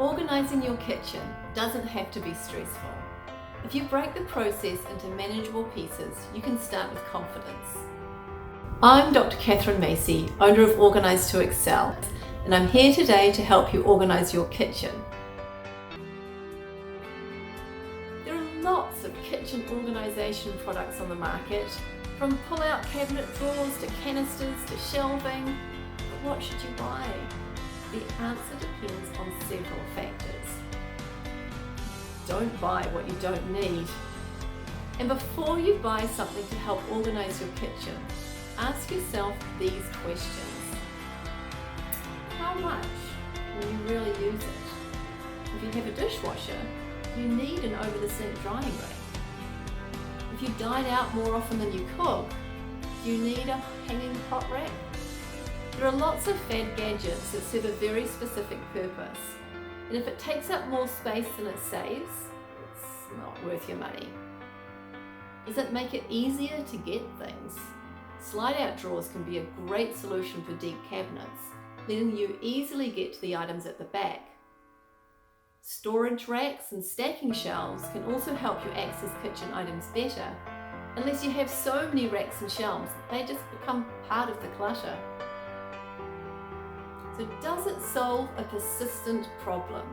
Organising your kitchen doesn't have to be stressful. If you break the process into manageable pieces, you can start with confidence. I'm Dr. Catherine Macy, owner of Organise to Excel, and I'm here today to help you organise your kitchen. There are lots of kitchen organisation products on the market, from pull-out cabinet drawers to canisters to shelving. But what should you buy? The answer depends on several factors. Don't buy what you don't need. And before you buy something to help organise your kitchen, ask yourself these questions. How much will you really use it? If you have a dishwasher, you need an over-the-sink drying rack. If you dine out more often than you cook, do you need a hanging pot rack? There are lots of fad gadgets that serve a very specific purpose, and if it takes up more space than it saves, it's not worth your money. Does it make it easier to get things? Slide-out drawers can be a great solution for deep cabinets, letting you easily get to the items at the back. Storage racks and stacking shelves can also help you access kitchen items better, unless you have so many racks and shelves that they just become part of the clutter. So does it solve a persistent problem?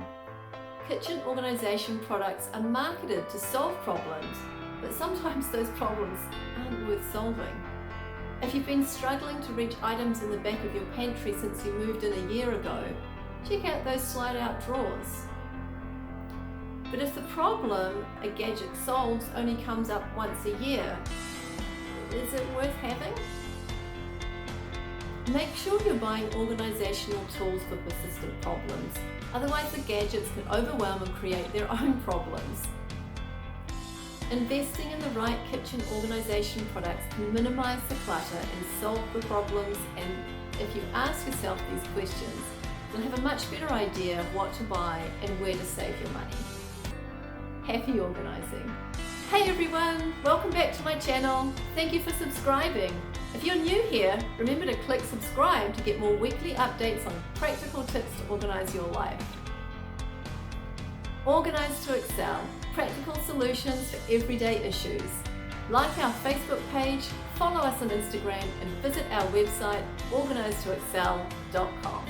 Kitchen organisation products are marketed to solve problems, but sometimes those problems aren't worth solving. If you've been struggling to reach items in the back of your pantry since you moved in a year ago, check out those slide-out drawers. But if the problem a gadget solves only comes up once a year, is it worth having? Make sure you're buying organisational tools for persistent problems, otherwise the gadgets can overwhelm and create their own problems. Investing in the right kitchen organisation products can minimise the clutter and solve the problems, and if you ask yourself these questions, you'll have a much better idea of what to buy and where to save your money. Happy organising! Hey everyone, welcome back to my channel. Thank you for subscribing. If you're new here, remember to click subscribe to get more weekly updates on practical tips to organise your life. Organise to Excel, practical solutions for everyday issues. Like our Facebook page, follow us on Instagram, and visit our website organisetoexcel.com.